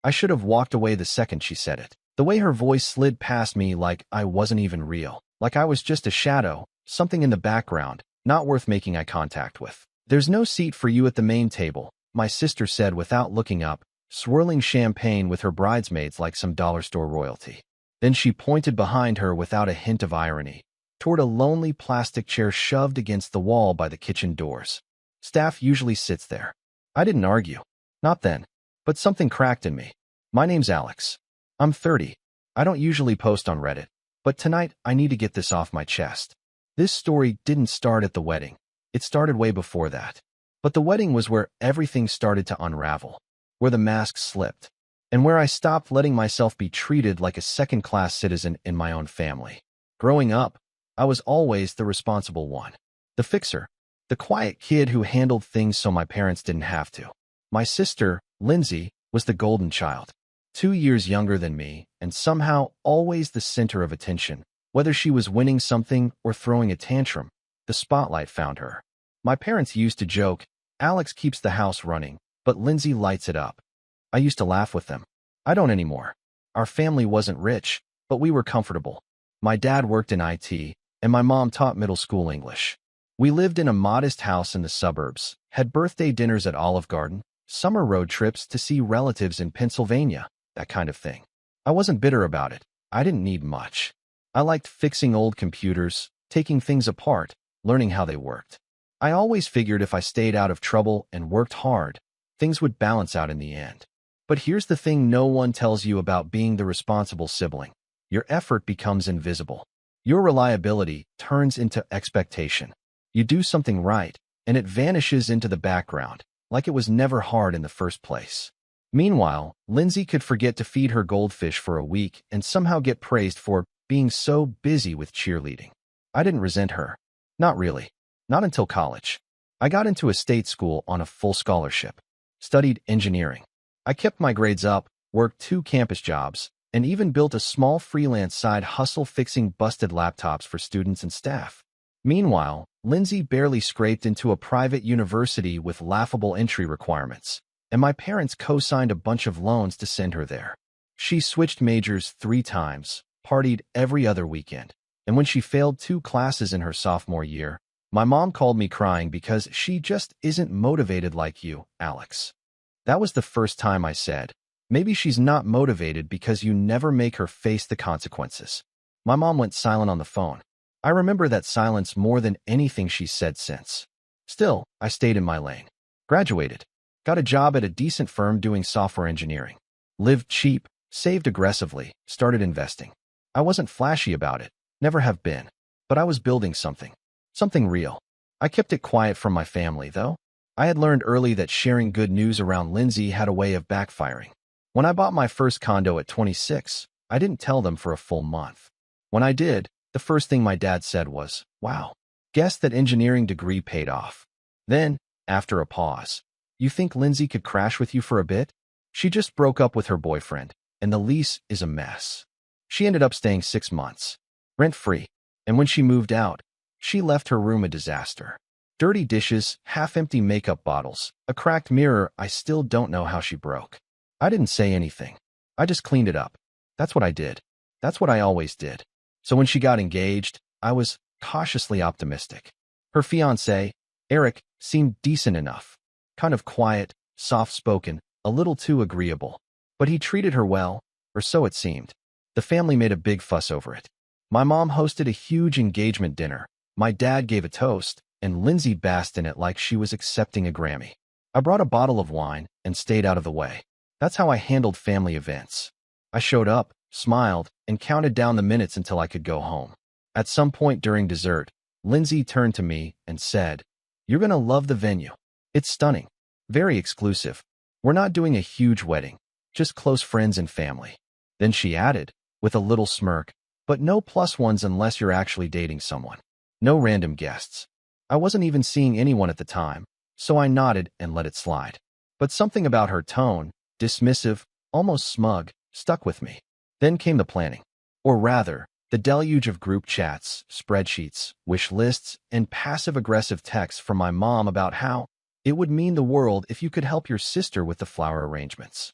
I should have walked away the second she said it. The way her voice slid past me like I wasn't even real, like I was just a shadow, something in the background, not worth making eye contact with. "There's no seat for you at the main table," my sister said without looking up, swirling champagne with her bridesmaids like some dollar store royalty. Then she pointed behind her without a hint of irony, toward a lonely plastic chair shoved against the wall by the kitchen doors. "Staff usually sits there." I didn't argue. Not then. But something cracked in me. "My name's Alex. I'm 30. I don't usually post on Reddit, but tonight I need to get this off my chest." This story didn't start at the wedding. It started way before that. But the wedding was where everything started to unravel, where the mask slipped, and where I stopped letting myself be treated like a second-class citizen in my own family. Growing up, I was always the responsible one, the fixer, the quiet kid who handled things so my parents didn't have to. My sister, Lindsay, was the golden child, 2 years younger than me, and somehow always the center of attention. Whether she was winning something or throwing a tantrum, the spotlight found her. My parents used to joke, "Alex keeps the house running, but Lindsay lights it up." I used to laugh with them. I don't anymore. Our family wasn't rich, but we were comfortable. My dad worked in IT, and my mom taught middle school English. We lived in a modest house in the suburbs, had birthday dinners at Olive Garden, summer road trips to see relatives in Pennsylvania, that kind of thing. I wasn't bitter about it. I didn't need much. I liked fixing old computers, taking things apart, learning how they worked. I always figured if I stayed out of trouble and worked hard, things would balance out in the end. But here's the thing no one tells you about being the responsible sibling. Your effort becomes invisible. Your reliability turns into expectation. You do something right, and it vanishes into the background, like it was never hard in the first place. Meanwhile, Lindsay could forget to feed her goldfish for a week and somehow get praised for being so busy with cheerleading. I didn't resent her. Not really. Not until college. I got into a state school on a full scholarship. Studied engineering. I kept my grades up, worked 2 campus jobs, and even built a small freelance side hustle fixing busted laptops for students and staff. Meanwhile, Lindsay barely scraped into a private university with laughable entry requirements, and my parents co-signed a bunch of loans to send her there. She switched majors 3 times, partied every other weekend, and when she failed 2 classes in her sophomore year, my mom called me crying because she just isn't motivated like you, Alex. That was the first time I said, maybe she's not motivated because you never make her face the consequences. My mom went silent on the phone. I remember that silence more than anything she's said since. Still, I stayed in my lane. Graduated. Got a job at a decent firm doing software engineering. Lived cheap, saved aggressively, started investing. I wasn't flashy about it, never have been. But I was building something. Something real. I kept it quiet from my family, though. I had learned early that sharing good news around Lindsay had a way of backfiring. When I bought my first condo at 26, I didn't tell them for a full month. When I did, the first thing my dad said was, "Wow, guess that engineering degree paid off." Then, after a pause, "You think Lindsay could crash with you for a bit? She just broke up with her boyfriend, and the lease is a mess." She ended up staying 6 months, rent-free, and when she moved out, she left her room a disaster. Dirty dishes, half-empty makeup bottles, a cracked mirror I still don't know how she broke. I didn't say anything. I just cleaned it up. That's what I did. That's what I always did. So when she got engaged, I was cautiously optimistic. Her fiancé, Eric, seemed decent enough. Kind of quiet, soft-spoken, a little too agreeable. But he treated her well, or so it seemed. The family made a big fuss over it. My mom hosted a huge engagement dinner. My dad gave a toast, and Lindsay basked in it like she was accepting a Grammy. I brought a bottle of wine and stayed out of the way. That's how I handled family events. I showed up, smiled, and counted down the minutes until I could go home. At some point during dessert, Lindsay turned to me and said, "You're gonna love the venue. It's stunning. Very exclusive. We're not doing a huge wedding, just close friends and family." Then she added, with a little smirk, "But no plus ones unless you're actually dating someone. No random guests." I wasn't even seeing anyone at the time, so I nodded and let it slide. But something about her tone, dismissive, almost smug, stuck with me. Then came the planning. Or rather, the deluge of group chats, spreadsheets, wish lists, and passive-aggressive texts from my mom about how it would mean the world if you could help your sister with the flower arrangements.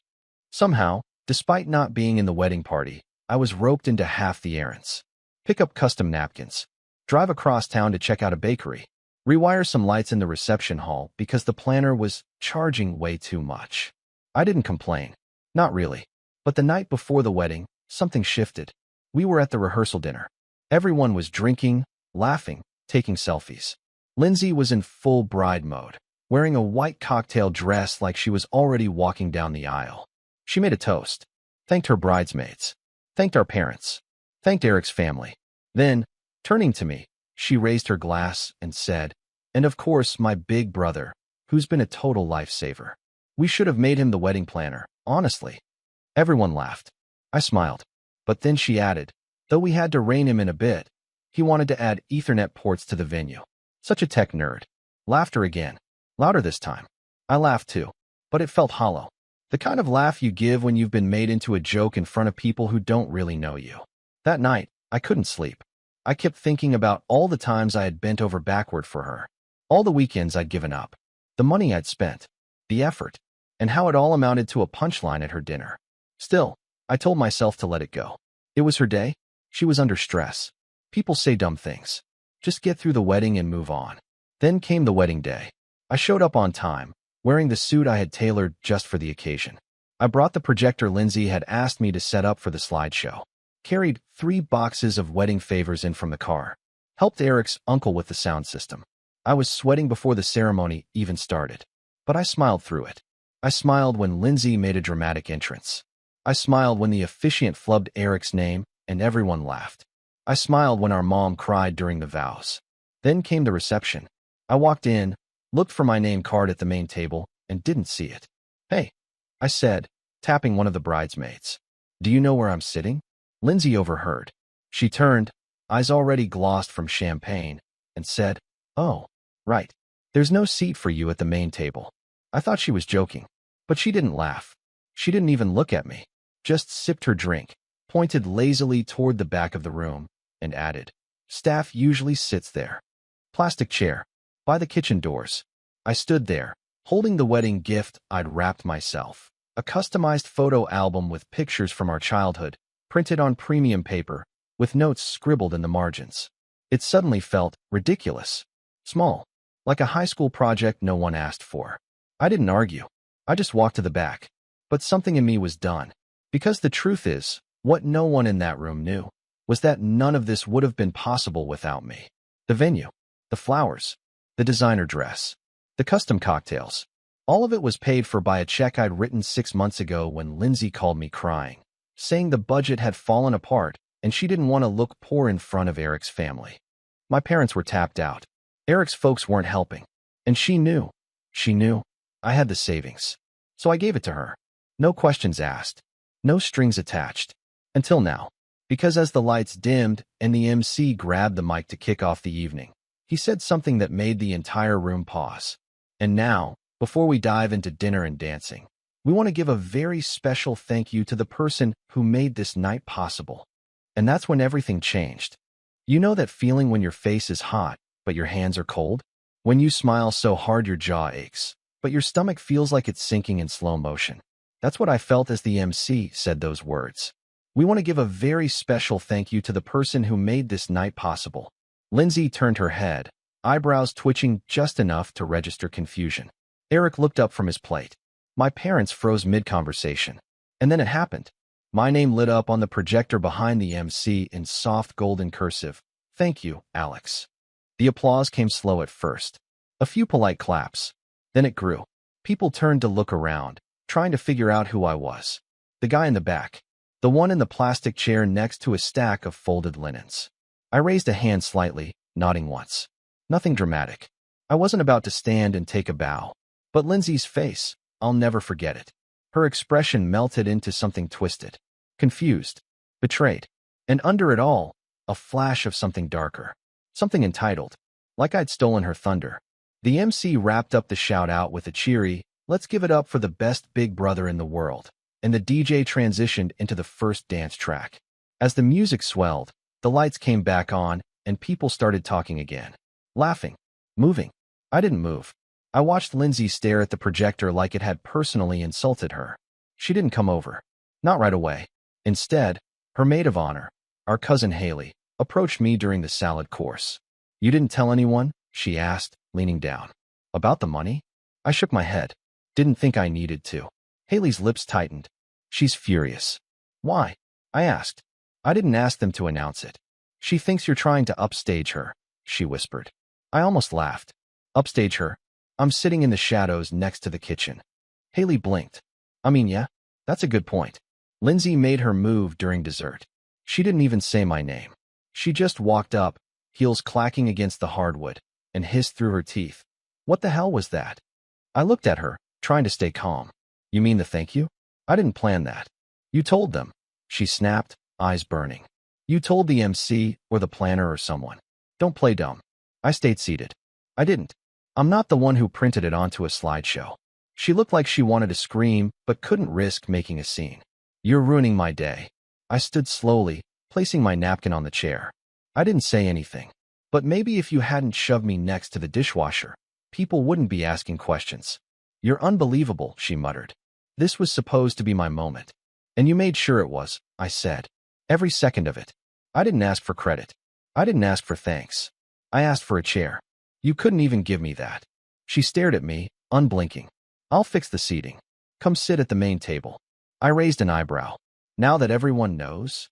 Somehow, despite not being in the wedding party, I was roped into half the errands. Pick up custom napkins, drive across town to check out a bakery, rewire some lights in the reception hall because the planner was charging way too much. I didn't complain. Not really. But the night before the wedding, something shifted. We were at the rehearsal dinner. Everyone was drinking, laughing, taking selfies. Lindsay was in full bride mode, wearing a white cocktail dress like she was already walking down the aisle. She made a toast, thanked her bridesmaids, thanked our parents, thanked Eric's family. Then, turning to me, she raised her glass and said, "And of course, my big brother, who's been a total lifesaver. We should have made him the wedding planner, honestly." Everyone laughed. I smiled. But then she added, "Though we had to rein him in a bit, he wanted to add Ethernet ports to the venue. Such a tech nerd." Laughter again. Louder this time. I laughed too, but it felt hollow. The kind of laugh you give when you've been made into a joke in front of people who don't really know you. That night, I couldn't sleep. I kept thinking about all the times I had bent over backward for her, all the weekends I'd given up, the money I'd spent, the effort, and how it all amounted to a punchline at her dinner. Still, I told myself to let it go. It was her day. She was under stress. People say dumb things. Just get through the wedding and move on. Then came the wedding day. I showed up on time, wearing the suit I had tailored just for the occasion. I brought the projector Lindsay had asked me to set up for the slideshow, carried 3 boxes of wedding favors in from the car, helped Eric's uncle with the sound system. I was sweating before the ceremony even started, but I smiled through it. I smiled when Lindsay made a dramatic entrance. I smiled when the officiant flubbed Eric's name and everyone laughed. I smiled when our mom cried during the vows. Then came the reception. I walked in, looked for my name card at the main table, and didn't see it. "Hey," I said, tapping one of the bridesmaids. "Do you know where I'm sitting?" Lindsay overheard. She turned, eyes already glossed from champagne, and said, "Oh, right. There's no seat for you at the main table." I thought she was joking, but she didn't laugh. She didn't even look at me, just sipped her drink, pointed lazily toward the back of the room, and added, "Staff usually sits there. Plastic chair, by the kitchen doors." I stood there, holding the wedding gift I'd wrapped myself, a customized photo album with pictures from our childhood, printed on premium paper, with notes scribbled in the margins. It suddenly felt ridiculous, small, like a high school project no one asked for. I didn't argue. I just walked to the back. But something in me was done. Because the truth is, what no one in that room knew was that none of this would have been possible without me. The venue, the flowers, the designer dress, the custom cocktails. All of it was paid for by a check I'd written 6 months ago when Lindsay called me crying, saying the budget had fallen apart and she didn't want to look poor in front of Eric's family. My parents were tapped out. Eric's folks weren't helping. And she knew. She knew. I had the savings. So I gave it to her. No questions asked. No strings attached. Until now. Because as the lights dimmed and the MC grabbed the mic to kick off the evening, he said something that made the entire room pause. "And now, before we dive into dinner and dancing, we want to give a very special thank you to the person who made this night possible." And that's when everything changed. You know that feeling when your face is hot, but your hands are cold? When you smile so hard your jaw aches, but your stomach feels like it's sinking in slow motion. That's what I felt as the MC said those words. "We want to give a very special thank you to the person who made this night possible." Lindsay turned her head, eyebrows twitching just enough to register confusion. Eric looked up from his plate. My parents froze mid-conversation. And then it happened. My name lit up on the projector behind the MC in soft golden cursive. "Thank you, Alex." The applause came slow at first. A few polite claps. Then it grew. People turned to look around, trying to figure out who I was. The guy in the back. The one in the plastic chair next to a stack of folded linens. I raised a hand slightly, nodding once. Nothing dramatic. I wasn't about to stand and take a bow. But Lindsay's face, I'll never forget it. Her expression melted into something twisted. Confused. Betrayed. And under it all, a flash of something darker. Something entitled. Like I'd stolen her thunder. The MC wrapped up the shout-out with a cheery, "Let's give it up for the best big brother in the world," and the DJ transitioned into the first dance track. As the music swelled, the lights came back on, and people started talking again. Laughing. Moving. I didn't move. I watched Lindsay stare at the projector like it had personally insulted her. She didn't come over. Not right away. Instead, her maid of honor, our cousin Haley, approached me during the salad course. You didn't tell anyone? She asked, leaning down. About the money? I shook my head. Didn't think I needed to. Haley's lips tightened. She's furious. Why? I asked. I didn't ask them to announce it. She thinks you're trying to upstage her, she whispered. I almost laughed. Upstage her? I'm sitting in the shadows next to the kitchen. Haley blinked. Yeah, that's a good point. Lindsay made her move during dessert. She didn't even say my name. She just walked up, heels clacking against the hardwood, and hissed through her teeth. What the hell was that? I looked at her, trying to stay calm. You mean the thank you? I didn't plan that. You told them. She snapped, eyes burning. You told the MC or the planner or someone. Don't play dumb. I stayed seated. I didn't. I'm not the one who printed it onto a slideshow. She looked like she wanted to scream, but couldn't risk making a scene. You're ruining my day. I stood slowly, placing my napkin on the chair. I didn't say anything. But maybe if you hadn't shoved me next to the dishwasher, people wouldn't be asking questions. You're unbelievable, she muttered. This was supposed to be my moment. And you made sure it was, I said. Every second of it. I didn't ask for credit. I didn't ask for thanks. I asked for a chair. You couldn't even give me that. She stared at me, unblinking. I'll fix the seating. Come sit at the main table. I raised an eyebrow. Now that everyone knows?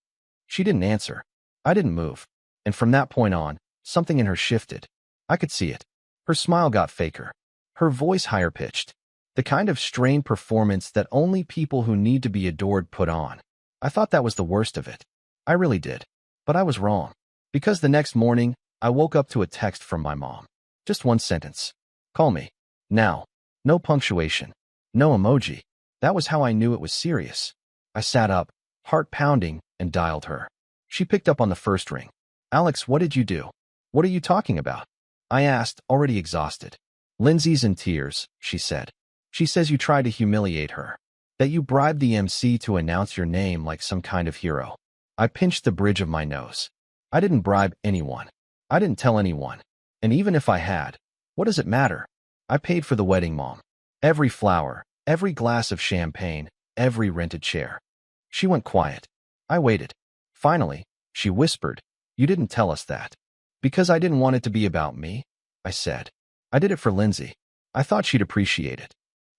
She didn't answer. I didn't move. And from that point on, something in her shifted. I could see it. Her smile got faker. Her voice higher-pitched. The kind of strained performance that only people who need to be adored put on. I thought that was the worst of it. I really did. But I was wrong. Because the next morning, I woke up to a text from my mom. Just one sentence. Call me. Now. No punctuation. No emoji. That was how I knew it was serious. I sat up, heart pounding, and dialed her. She picked up on the first ring. Alex, what did you do? What are you talking about? I asked, already exhausted. Lindsay's in tears, she said. She says you tried to humiliate her. That you bribed the MC to announce your name like some kind of hero. I pinched the bridge of my nose. I didn't bribe anyone. I didn't tell anyone. And even if I had, what does it matter? I paid for the wedding, Mom. Every flower, every glass of champagne, every rented chair. She went quiet. I waited. Finally, she whispered, You didn't tell us that. Because I didn't want it to be about me, I said. I did it for Lindsay. I thought she'd appreciate it.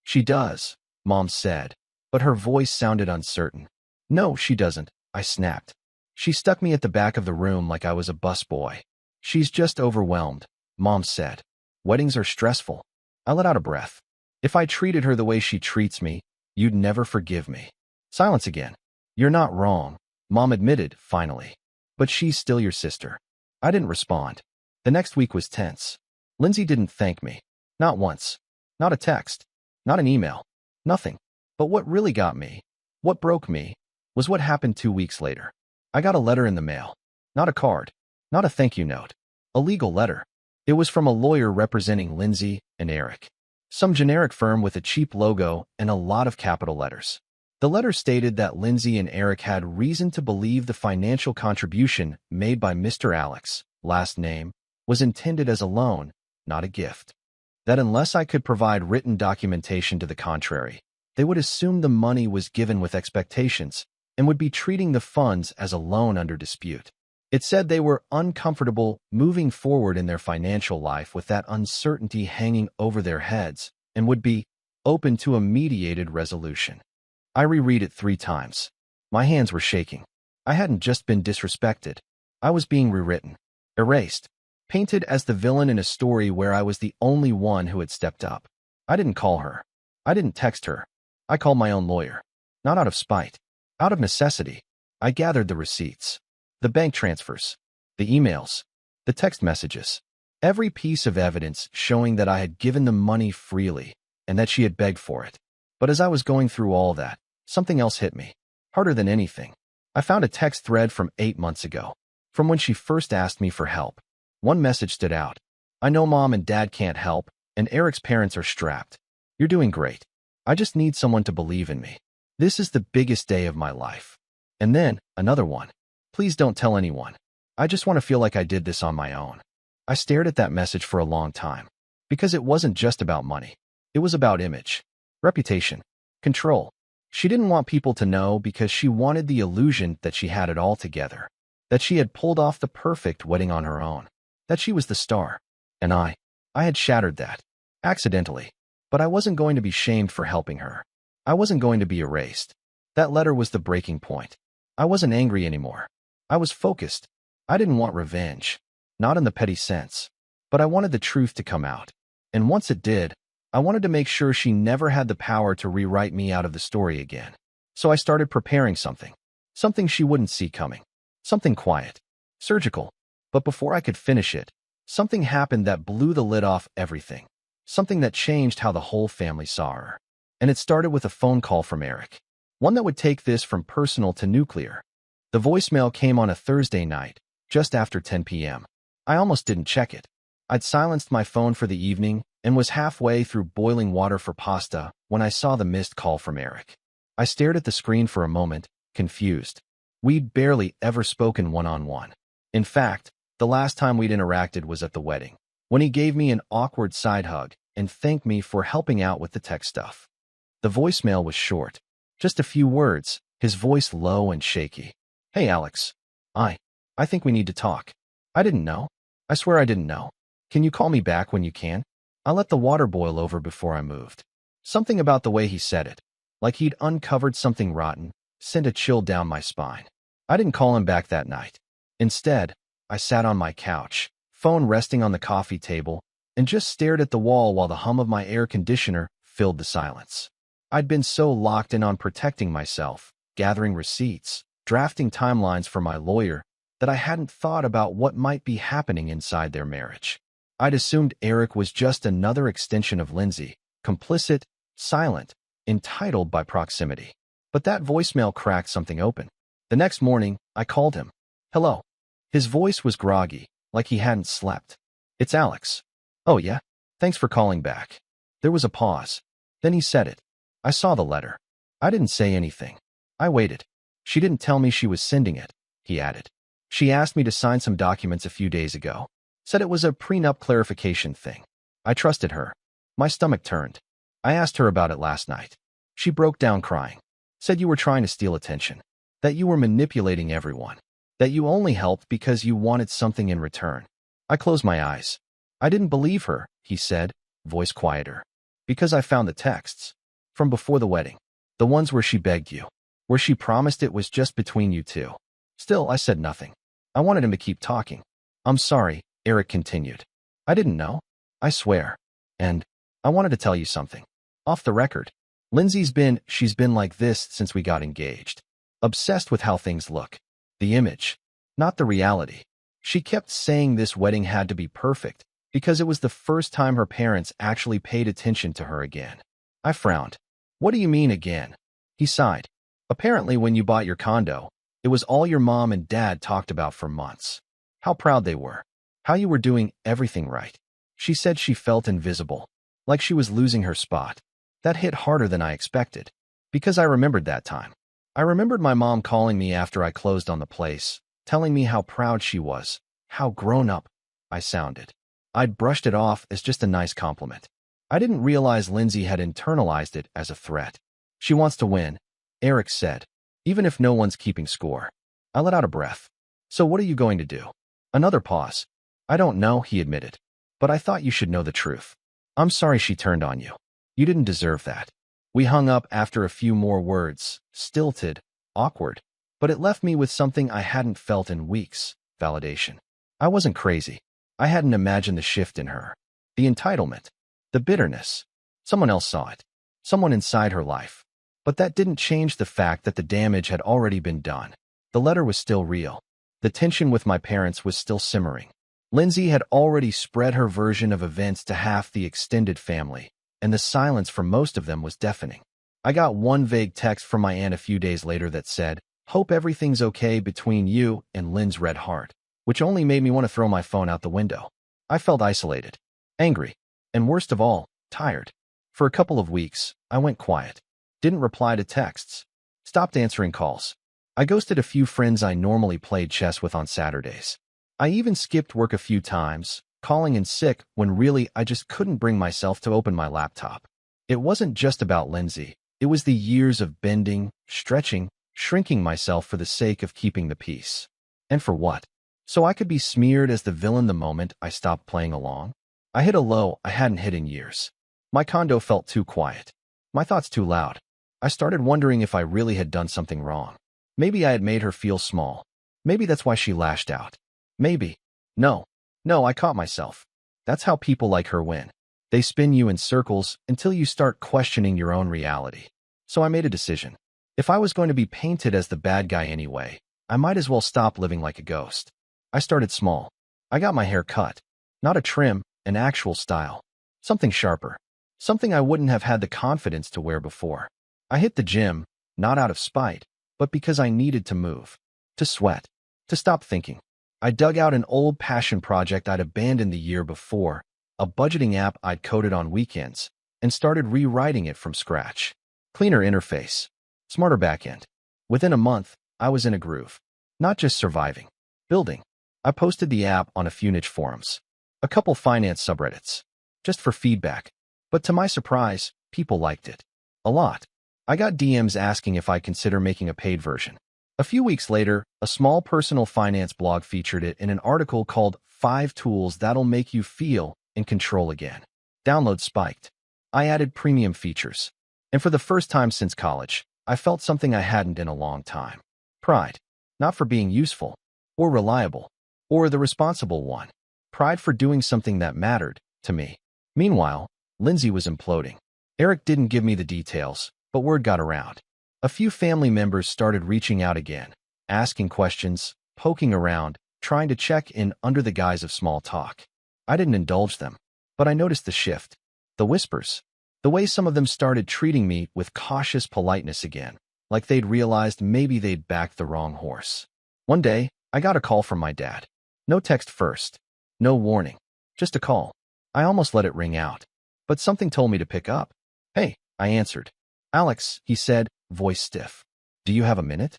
She does, Mom said, but her voice sounded uncertain. No, she doesn't, I snapped. She stuck me at the back of the room like I was a busboy. She's just overwhelmed, Mom said. Weddings are stressful. I let out a breath. If I treated her the way she treats me, you'd never forgive me. Silence again. You're not wrong, Mom admitted, finally. But she's still your sister. I didn't respond. The next week was tense. Lindsay didn't thank me. Not once. Not a text. Not an email. Nothing. But what really got me, what broke me, was what happened 2 weeks later. I got a letter in the mail. Not a card. Not a thank you note. A legal letter. It was from a lawyer representing Lindsay and Eric. Some generic firm with a cheap logo and a lot of capital letters. The letter stated that Lindsay and Eric had reason to believe the financial contribution made by Mr. Alex, last name, was intended as a loan, not a gift. That unless I could provide written documentation to the contrary, they would assume the money was given with expectations and would be treating the funds as a loan under dispute. It said they were uncomfortable moving forward in their financial life with that uncertainty hanging over their heads and would be open to a mediated resolution. I reread it 3 times. My hands were shaking. I hadn't just been disrespected. I was being rewritten, erased, painted as the villain in a story where I was the only one who had stepped up. I didn't call her. I didn't text her. I called my own lawyer. Not out of spite. Out of necessity. I gathered the receipts. The bank transfers. The emails. The text messages. Every piece of evidence showing that I had given them money freely and that she had begged for it. But as I was going through all that, something else hit me. Harder than anything. I found a text thread from 8 months ago. From when she first asked me for help. One message stood out. I know Mom and Dad can't help, and Eric's parents are strapped. You're doing great. I just need someone to believe in me. This is the biggest day of my life. And then, another one. Please don't tell anyone. I just want to feel like I did this on my own. I stared at that message for a long time. Because it wasn't just about money. It was about image. Reputation. Control. She didn't want people to know because she wanted the illusion that she had it all together, that she had pulled off the perfect wedding on her own, that she was the star. And I had shattered that. Accidentally. But I wasn't going to be shamed for helping her. I wasn't going to be erased. That letter was the breaking point. I wasn't angry anymore. I was focused. I didn't want revenge. Not in the petty sense. But I wanted the truth to come out. And once it did, I wanted to make sure she never had the power to rewrite me out of the story again. So I started preparing something. Something she wouldn't see coming. Something quiet. Surgical. But before I could finish it, something happened that blew the lid off everything. Something that changed how the whole family saw her. And it started with a phone call from Eric. One that would take this from personal to nuclear. The voicemail came on a Thursday night, just after 10 p.m. I almost didn't check it. I'd silenced my phone for the evening and was halfway through boiling water for pasta when I saw the missed call from Eric. I stared at the screen for a moment, confused. We'd barely ever spoken one-on-one. In fact, the last time we'd interacted was at the wedding, when he gave me an awkward side hug and thanked me for helping out with the tech stuff. The voicemail was short, just a few words, his voice low and shaky. Hey, Alex. I think we need to talk. I didn't know. I swear I didn't know. Can you call me back when you can? I let the water boil over before I moved. Something about the way he said it, like he'd uncovered something rotten, sent a chill down my spine. I didn't call him back that night. Instead, I sat on my couch, phone resting on the coffee table, and just stared at the wall while the hum of my air conditioner filled the silence. I'd been so locked in on protecting myself, gathering receipts, drafting timelines for my lawyer, that I hadn't thought about what might be happening inside their marriage. I'd assumed Eric was just another extension of Lindsay, complicit, silent, entitled by proximity. But that voicemail cracked something open. The next morning, I called him. Hello. His voice was groggy, like he hadn't slept. It's Alex. Oh yeah? Thanks for calling back. There was a pause. Then he said it. I saw the letter. I didn't say anything. I waited. She didn't tell me she was sending it, he added. She asked me to sign some documents a few days ago. Said it was a prenup clarification thing. I trusted her. My stomach turned. I asked her about it last night. She broke down crying. Said you were trying to steal attention. That you were manipulating everyone. That you only helped because you wanted something in return. I closed my eyes. I didn't believe her, he said, voice quieter. Because I found the texts. From before the wedding. The ones where she begged you. Where she promised it was just between you two. Still, I said nothing. I wanted him to keep talking. I'm sorry, Eric continued. I didn't know. I swear. And I wanted to tell you something. Off the record. She's been like this since we got engaged. Obsessed with how things look. The image. Not the reality. She kept saying this wedding had to be perfect because it was the first time her parents actually paid attention to her again. I frowned. What do you mean again? He sighed. Apparently when you bought your condo, it was all your mom and dad talked about for months. How proud they were. How you were doing everything right. She said she felt invisible. Like she was losing her spot. That hit harder than I expected. Because I remembered that time. I remembered my mom calling me after I closed on the place, telling me how proud she was, how grown up I sounded. I'd brushed it off as just a nice compliment. I didn't realize Lindsay had internalized it as a threat. She wants to win, Eric said, even if no one's keeping score. I let out a breath. So what are you going to do? Another pause. I don't know, he admitted. But I thought you should know the truth. I'm sorry she turned on you. You didn't deserve that. We hung up after a few more words, stilted, awkward. But it left me with something I hadn't felt in weeks, validation. I wasn't crazy. I hadn't imagined the shift in her. The entitlement. The bitterness. Someone else saw it. Someone inside her life. But that didn't change the fact that the damage had already been done. The letter was still real. The tension with my parents was still simmering. Lindsay had already spread her version of events to half the extended family, and the silence from most of them was deafening. I got one vague text from my aunt a few days later that said, "Hope everything's okay between you and Lynn's red heart," which only made me want to throw my phone out the window. I felt isolated, angry, and worst of all, tired. For a couple of weeks, I went quiet. Didn't reply to texts. Stopped answering calls. I ghosted a few friends I normally played chess with on Saturdays. I even skipped work a few times, calling in sick when really I just couldn't bring myself to open my laptop. It wasn't just about Lindsay. It was the years of bending, stretching, shrinking myself for the sake of keeping the peace. And for what? So I could be smeared as the villain the moment I stopped playing along? I hit a low I hadn't hit in years. My condo felt too quiet. My thoughts too loud. I started wondering if I really had done something wrong. Maybe I had made her feel small. Maybe that's why she lashed out. Maybe. No. No, I caught myself. That's how people like her win. They spin you in circles until you start questioning your own reality. So I made a decision. If I was going to be painted as the bad guy anyway, I might as well stop living like a ghost. I started small. I got my hair cut. Not a trim, an actual style. Something sharper. Something I wouldn't have had the confidence to wear before. I hit the gym, not out of spite, but because I needed to move. To sweat. To stop thinking. I dug out an old passion project I'd abandoned the year before, a budgeting app I'd coded on weekends, and started rewriting it from scratch. Cleaner interface. Smarter backend. Within a month, I was in a groove. Not just surviving. Building. I posted the app on a few niche forums. A couple finance subreddits. Just for feedback. But to my surprise, people liked it. A lot. I got DMs asking if I'd consider making a paid version. A few weeks later, a small personal finance blog featured it in an article called 5 Tools That'll Make You Feel in Control Again. Downloads spiked. I added premium features. And for the first time since college, I felt something I hadn't in a long time. Pride. Not for being useful, or reliable, or the responsible one. Pride for doing something that mattered to me. Meanwhile, Lindsay was imploding. Eric didn't give me the details, but word got around. A few family members started reaching out again, asking questions, poking around, trying to check in under the guise of small talk. I didn't indulge them, but I noticed the shift. The whispers. The way some of them started treating me with cautious politeness again, like they'd realized maybe they'd backed the wrong horse. One day, I got a call from my dad. No text first. No warning. Just a call. I almost let it ring out. But something told me to pick up. Hey, I answered. Alex, he said, voice stiff. Do you have a minute?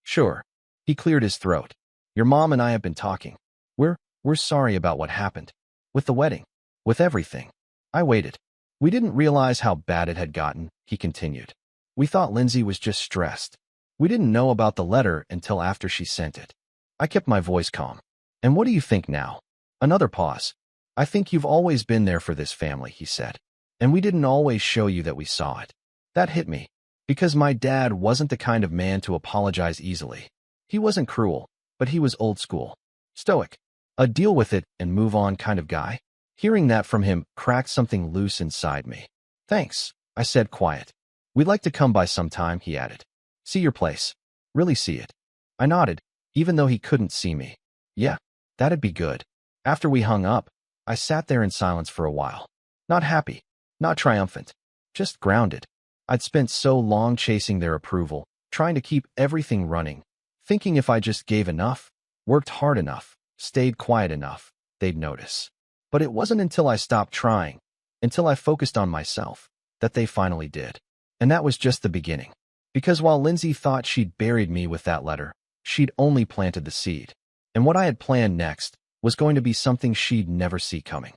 Sure. He cleared his throat. Your mom and I have been talking. We're sorry about what happened. With the wedding. With everything. I waited. We didn't realize how bad it had gotten, he continued. We thought Lindsay was just stressed. We didn't know about the letter until after she sent it. I kept my voice calm. And what do you think now? Another pause. I think you've always been there for this family, he said. And we didn't always show you that we saw it. That hit me. Because my dad wasn't the kind of man to apologize easily. He wasn't cruel, but he was old school. Stoic. A deal with it and move on kind of guy. Hearing that from him cracked something loose inside me. Thanks, I said quiet. We'd like to come by sometime, he added. See your place. Really see it. I nodded, even though he couldn't see me. Yeah, that'd be good. After we hung up, I sat there in silence for a while. Not happy, not triumphant, just grounded. I'd spent so long chasing their approval, trying to keep everything running, thinking if I just gave enough, worked hard enough, stayed quiet enough, they'd notice. But it wasn't until I stopped trying, until I focused on myself, that they finally did. And that was just the beginning. Because while Lindsay thought she'd buried me with that letter, she'd only planted the seed. And what I had planned next was going to be something she'd never see coming.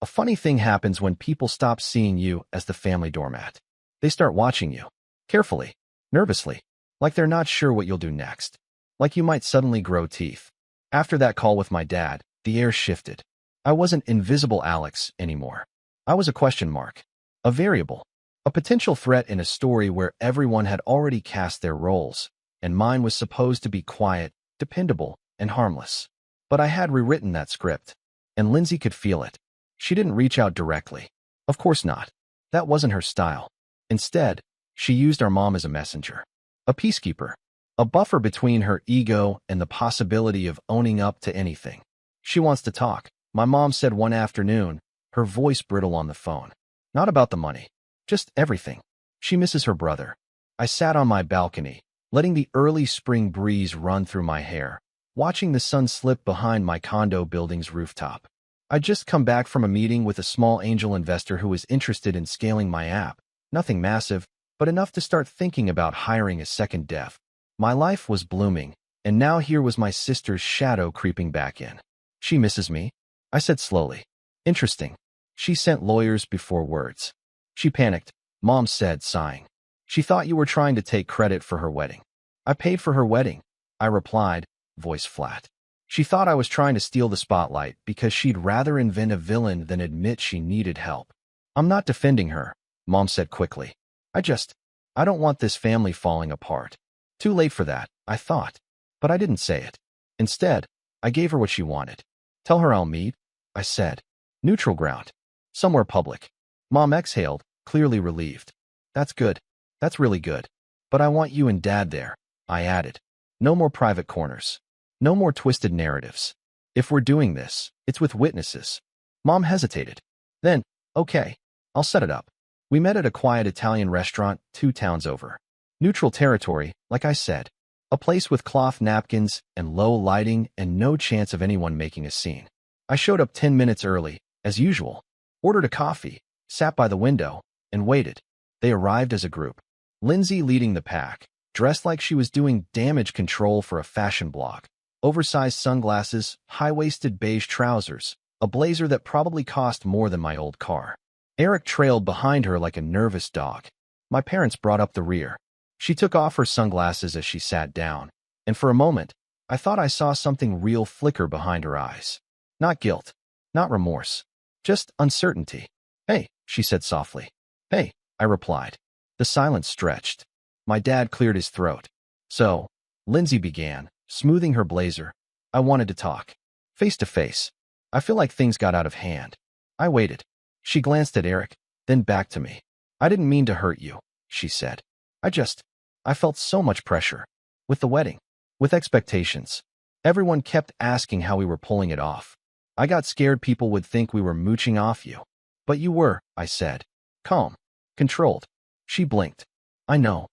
A funny thing happens when people stop seeing you as the family doormat. They start watching you. Carefully. Nervously. Like they're not sure what you'll do next. Like you might suddenly grow teeth. After that call with my dad, the air shifted. I wasn't invisible Alex anymore. I was a question mark. A variable. A potential threat in a story where everyone had already cast their roles, and mine was supposed to be quiet, dependable, and harmless. But I had rewritten that script, and Lindsay could feel it. She didn't reach out directly. Of course not. That wasn't her style. Instead, she used our mom as a messenger. A peacekeeper. A buffer between her ego and the possibility of owning up to anything. She wants to talk, my mom said one afternoon, her voice brittle on the phone. Not about the money. Just everything. She misses her brother. I sat on my balcony, letting the early spring breeze run through my hair, watching the sun slip behind my condo building's rooftop. I'd just come back from a meeting with a small angel investor who was interested in scaling my app. Nothing massive, but enough to start thinking about hiring a second dev. My life was blooming, and now here was my sister's shadow creeping back in. She misses me? I said slowly. Interesting. She sent lawyers before words. She panicked, Mom said, sighing. She thought you were trying to take credit for her wedding. I paid for her wedding, I replied, voice flat. She thought I was trying to steal the spotlight because she'd rather invent a villain than admit she needed help. I'm not defending her, Mom said quickly. I don't want this family falling apart. Too late for that, I thought. But I didn't say it. Instead, I gave her what she wanted. Tell her I'll meet, I said. Neutral ground. Somewhere public. Mom exhaled, clearly relieved. That's good. That's really good. But I want you and Dad there, I added. No more private corners. No more twisted narratives. If we're doing this, it's with witnesses. Mom hesitated. Then, okay, I'll set it up. We met at a quiet Italian restaurant 2 towns over. Neutral territory, like I said. A place with cloth napkins and low lighting and no chance of anyone making a scene. I showed up 10 minutes early, as usual. Ordered a coffee, sat by the window, and waited. They arrived as a group. Lindsay leading the pack, dressed like she was doing damage control for a fashion blog. Oversized sunglasses, high-waisted beige trousers, a blazer that probably cost more than my old car. Eric trailed behind her like a nervous dog. My parents brought up the rear. She took off her sunglasses as she sat down, and for a moment, I thought I saw something real flicker behind her eyes. Not guilt, not remorse, just uncertainty. Hey, she said softly. Hey, I replied. The silence stretched. My dad cleared his throat. So, Lindsay began, smoothing her blazer. I wanted to talk. Face to face. I feel like things got out of hand. I waited. She glanced at Eric, then back to me. I didn't mean to hurt you, she said. I felt so much pressure. With the wedding. With expectations. Everyone kept asking how we were pulling it off. I got scared people would think we were mooching off you. But you were, I said. Calm. Controlled. She blinked. I know.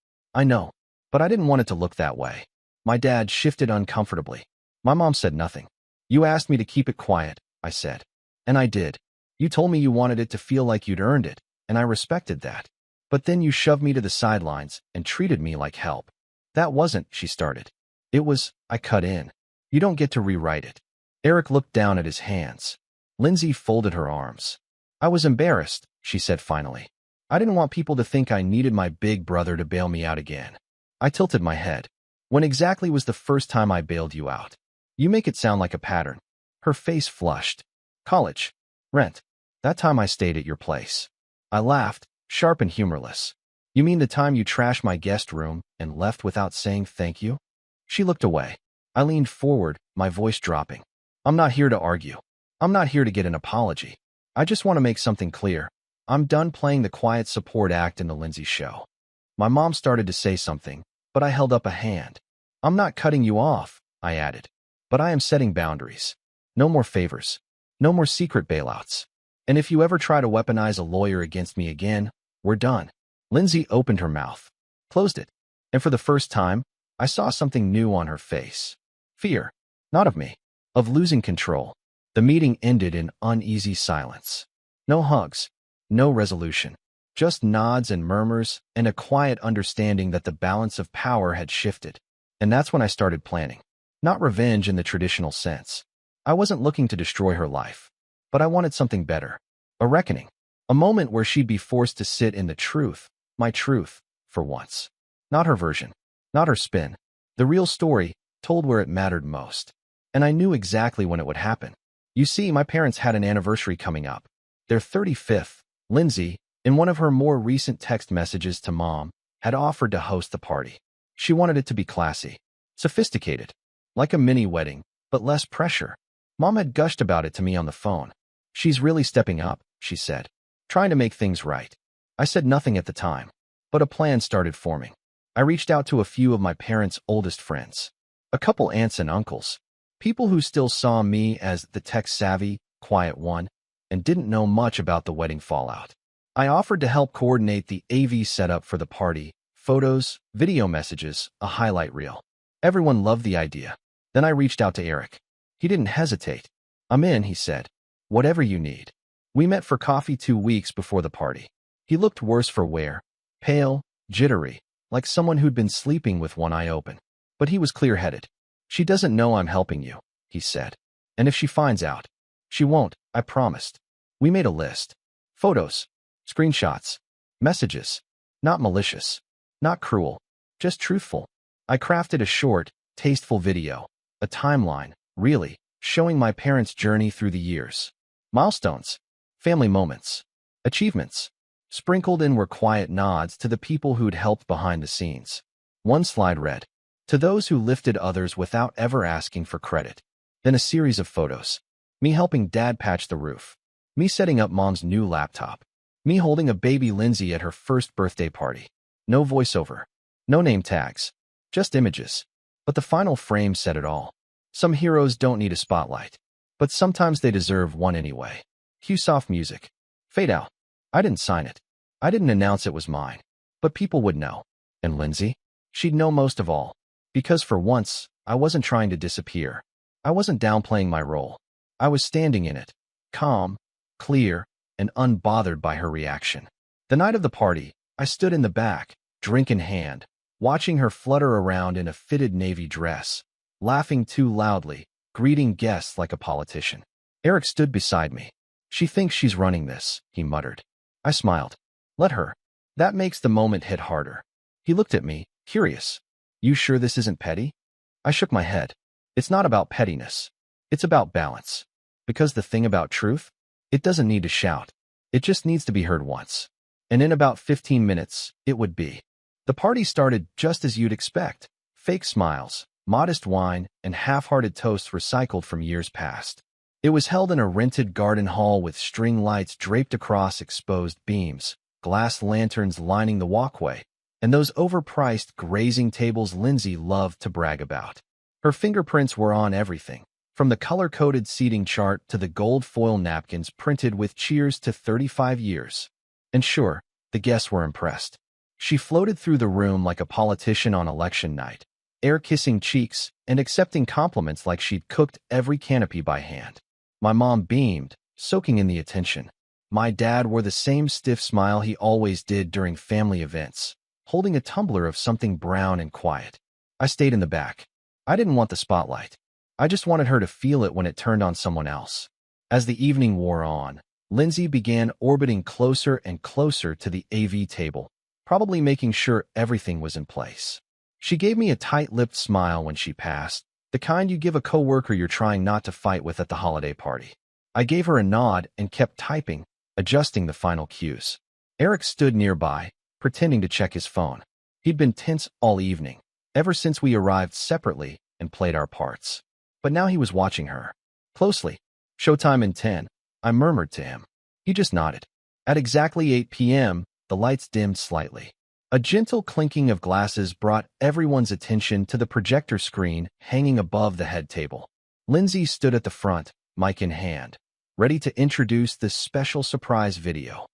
But I didn't want it to look that way. My dad shifted uncomfortably. My mom said nothing. You asked me to keep it quiet, I said. And I did. You told me you wanted it to feel like you'd earned it, and I respected that. But then you shoved me to the sidelines and treated me like help. That wasn't, she started. It was, I cut in. You don't get to rewrite it. Eric looked down at his hands. Lindsay folded her arms. I was embarrassed, she said finally. I didn't want people to think I needed my big brother to bail me out again. I tilted my head. When exactly was the first time I bailed you out? You make it sound like a pattern. Her face flushed. College. Rent. That time I stayed at your place. I laughed, sharp and humorless. You mean the time you trashed my guest room and left without saying thank you? She looked away. I leaned forward, my voice dropping. I'm not here to argue. I'm not here to get an apology. I just want to make something clear. I'm done playing the quiet support act in the Lindsay show. My mom started to say something, but I held up a hand. I'm not cutting you off, I added. But I am setting boundaries. No more favors. No more secret bailouts. And if you ever try to weaponize a lawyer against me again, we're done. Lindsay opened her mouth, closed it, and for the first time, I saw something new on her face. Fear. Not of me. Of losing control. The meeting ended in uneasy silence. No hugs. No resolution. Just nods and murmurs and a quiet understanding that the balance of power had shifted. And that's when I started planning. Not revenge in the traditional sense. I wasn't looking to destroy her life. But I wanted something better. A reckoning. A moment where she'd be forced to sit in the truth, my truth, for once. Not her version. Not her spin. The real story, told where it mattered most. And I knew exactly when it would happen. You see, my parents had an anniversary coming up. Their 35th. Lindsay, in one of her more recent text messages to Mom, had offered to host the party. She wanted it to be classy. Sophisticated. Like a mini wedding, but less pressure. Mom had gushed about it to me on the phone. She's really stepping up, she said. Trying to make things right. I said nothing at the time, but a plan started forming. I reached out to a few of my parents' oldest friends. A couple aunts and uncles. People who still saw me as the tech-savvy, quiet one, and didn't know much about the wedding fallout. I offered to help coordinate the AV setup for the party, photos, video messages, a highlight reel. Everyone loved the idea. Then I reached out to Eric. He didn't hesitate. I'm in, he said. Whatever you need. We met for coffee 2 weeks before the party. He looked worse for wear. Pale, jittery, like someone who'd been sleeping with one eye open. But he was clear-headed. She doesn't know I'm helping you, he said. And if she finds out, she won't, I promised. We made a list. Photos, screenshots, messages. Not malicious. Not cruel, just truthful. I crafted a short, tasteful video, a timeline, really, showing my parents' journey through the years. Milestones, family moments, achievements. Sprinkled in were quiet nods to the people who'd helped behind the scenes. One slide read, "To those who lifted others without ever asking for credit." Then a series of photos. Me helping Dad patch the roof. Me setting up Mom's new laptop. Me holding a baby Lindsay at her first birthday party. No voiceover. No name tags. Just images. But the final frame said it all. Some heroes don't need a spotlight. But sometimes they deserve one anyway. Cue soft music. Fade out. I didn't sign it. I didn't announce it was mine. But people would know. And Lindsay? She'd know most of all. Because for once, I wasn't trying to disappear. I wasn't downplaying my role. I was standing in it. Calm, clear, and unbothered by her reaction. The night of the party, I stood in the back, drink in hand, watching her flutter around in a fitted navy dress, laughing too loudly, greeting guests like a politician. Eric stood beside me. "She thinks she's running this," he muttered. I smiled. "Let her." That makes the moment hit harder. He looked at me, curious. "You sure this isn't petty?" I shook my head. "It's not about pettiness. It's about balance. Because the thing about truth, it doesn't need to shout. It just needs to be heard once." And in about 15 minutes, it would be. The party started just as you'd expect. Fake smiles, modest wine, and half-hearted toasts recycled from years past. It was held in a rented garden hall with string lights draped across exposed beams, glass lanterns lining the walkway, and those overpriced grazing tables Lindsay loved to brag about. Her fingerprints were on everything, from the color-coded seating chart to the gold foil napkins printed with cheers to 35 years. And sure, the guests were impressed. She floated through the room like a politician on election night, air-kissing cheeks and accepting compliments like she'd cooked every canopy by hand. My mom beamed, soaking in the attention. My dad wore the same stiff smile he always did during family events, holding a tumbler of something brown and quiet. I stayed in the back. I didn't want the spotlight. I just wanted her to feel it when it turned on someone else. As the evening wore on, Lindsay began orbiting closer and closer to the AV table, probably making sure everything was in place. She gave me a tight-lipped smile when she passed, the kind you give a coworker you're trying not to fight with at the holiday party. I gave her a nod and kept typing, adjusting the final cues. Eric stood nearby, pretending to check his phone. He'd been tense all evening, ever since we arrived separately and played our parts. But now he was watching her. Closely. "Showtime in 10, I murmured to him. He just nodded. At exactly 8 p.m., the lights dimmed slightly. A gentle clinking of glasses brought everyone's attention to the projector screen hanging above the head table. Lindsay stood at the front, mic in hand, ready to introduce this special surprise video.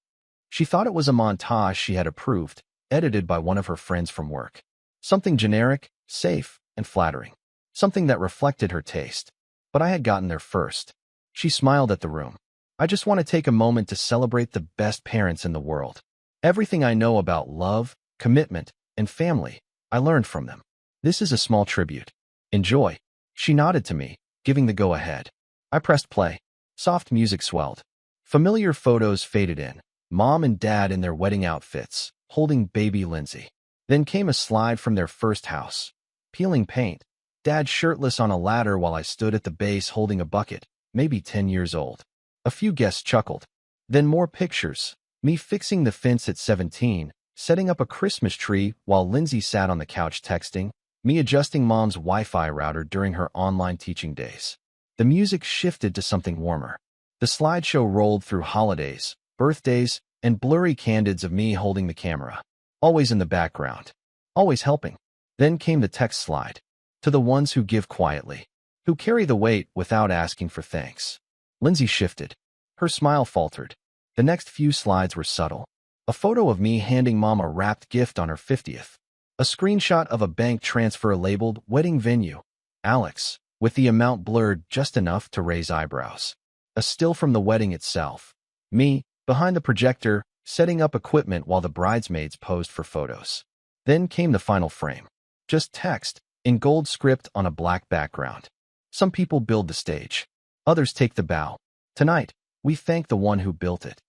She thought it was a montage she had approved, edited by one of her friends from work. Something generic, safe, and flattering. Something that reflected her taste. But I had gotten there first. She smiled at the room. "I just want to take a moment to celebrate the best parents in the world. Everything I know about love, commitment, and family, I learned from them. This is a small tribute. Enjoy." She nodded to me, giving the go-ahead. I pressed play. Soft music swelled. Familiar photos faded in. Mom and Dad in their wedding outfits, holding baby Lindsay. Then came a slide from their first house. Peeling paint. Dad shirtless on a ladder while I stood at the base holding a bucket, maybe 10 years old. A few guests chuckled. Then more pictures. Me fixing the fence at 17, setting up a Christmas tree while Lindsay sat on the couch texting, me adjusting Mom's Wi-Fi router during her online teaching days. The music shifted to something warmer. The slideshow rolled through holidays, birthdays, and blurry candids of me holding the camera. Always in the background. Always helping. Then came the text slide. To the ones who give quietly. Who carry the weight without asking for thanks. Lindsay shifted. Her smile faltered. The next few slides were subtle. A photo of me handing Mom a wrapped gift on her 50th. A screenshot of a bank transfer labeled Wedding Venue. Alex, with the amount blurred just enough to raise eyebrows. A still from the wedding itself. Me, behind the projector, setting up equipment while the bridesmaids posed for photos. Then came the final frame. Just text, in gold script on a black background. Some people build the stage. Others take the bow. Tonight, we thank the one who built it.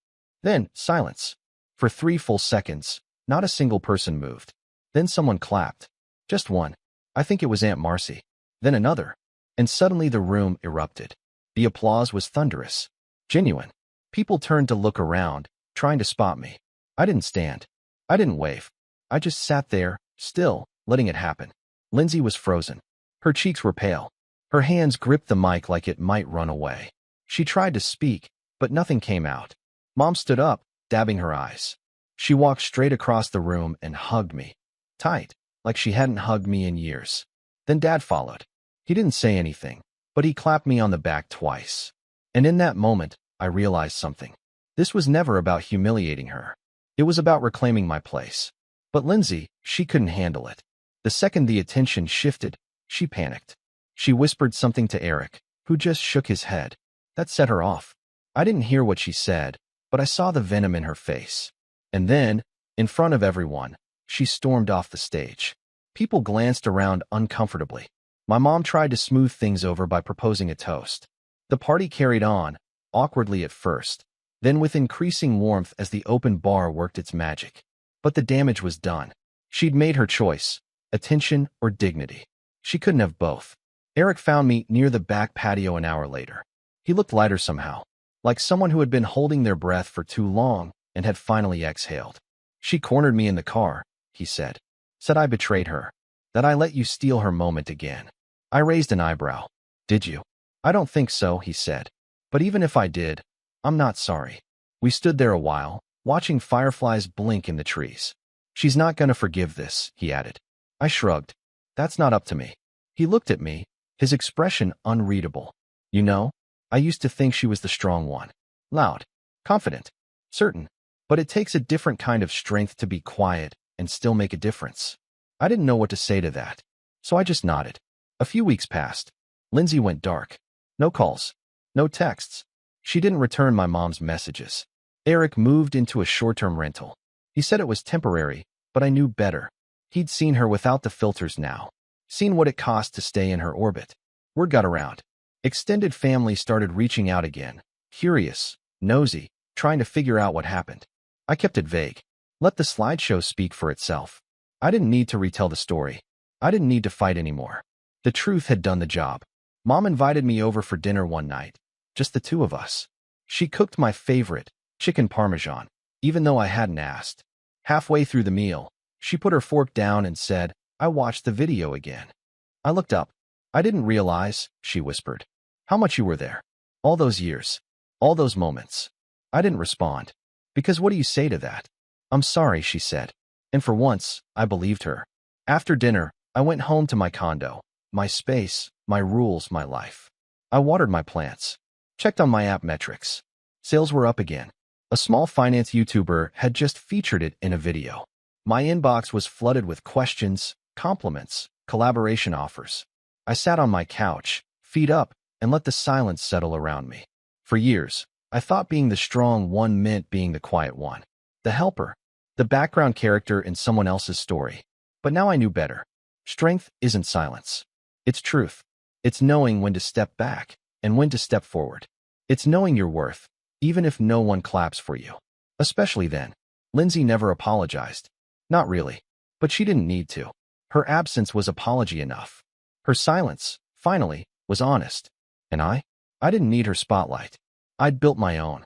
Then, silence. For 3 full seconds, not a single person moved. Then someone clapped. Just one. I think it was Aunt Marcy. Then another. And suddenly the room erupted. The applause was thunderous. Genuine. People turned to look around, trying to spot me. I didn't stand. I didn't wave. I just sat there, still, letting it happen. Lindsay was frozen. Her cheeks were pale. Her hands gripped the mic like it might run away. She tried to speak, but nothing came out. Mom stood up, dabbing her eyes. She walked straight across the room and hugged me. Tight, like she hadn't hugged me in years. Then Dad followed. He didn't say anything, but he clapped me on the back twice. And in that moment, I realized something. This was never about humiliating her. It was about reclaiming my place. But Lindsay, she couldn't handle it. The second the attention shifted, she panicked. She whispered something to Eric, who just shook his head. That set her off. I didn't hear what she said, but I saw the venom in her face. And then, in front of everyone, she stormed off the stage. People glanced around uncomfortably. My mom tried to smooth things over by proposing a toast. The party carried on, awkwardly at first, then with increasing warmth as the open bar worked its magic. But the damage was done. She'd made her choice, attention or dignity. She couldn't have both. Eric found me near the back patio an hour later. He looked lighter somehow, like someone who had been holding their breath for too long and had finally exhaled. She cornered me in the car, he said. Said I betrayed her. That I let you steal her moment again. I raised an eyebrow. Did you? I don't think so, he said. But even if I did, I'm not sorry. We stood there a while, watching fireflies blink in the trees. She's not gonna forgive this, he added. I shrugged. That's not up to me. He looked at me, his expression unreadable. You know, I used to think she was the strong one. Loud, confident, certain. But it takes a different kind of strength to be quiet and still make a difference. I didn't know what to say to that, so I just nodded. A few weeks passed. Lindsay went dark. No calls. No texts. She didn't return my mom's messages. Eric moved into a short-term rental. He said it was temporary, but I knew better. He'd seen her without the filters now. Seen what it cost to stay in her orbit. Word got around. Extended family started reaching out again. Curious, nosy, trying to figure out what happened. I kept it vague. Let the slideshow speak for itself. I didn't need to retell the story. I didn't need to fight anymore. The truth had done the job. Mom invited me over for dinner one night. Just the two of us. She cooked my favorite, chicken parmesan, even though I hadn't asked. Halfway through the meal, she put her fork down and said, I watched the video again. I looked up. I didn't realize, she whispered, how much you were there. All those years. All those moments. I didn't respond. Because what do you say to that? I'm sorry, she said. And for once, I believed her. After dinner, I went home to my condo. My space, my rules, my life. I watered my plants. Checked on my app metrics. Sales were up again. A small finance YouTuber had just featured it in a video. My inbox was flooded with questions, compliments, collaboration offers. I sat on my couch, feet up, and let the silence settle around me. For years, I thought being the strong one meant being the quiet one. The helper. The background character in someone else's story. But now I knew better. Strength isn't silence. It's truth. It's knowing when to step back and when to step forward. It's knowing your worth, even if no one claps for you. Especially then. Lindsay never apologized. Not really. But she didn't need to. Her absence was apology enough. Her silence, finally, was honest. And I didn't need her spotlight. I'd built my own.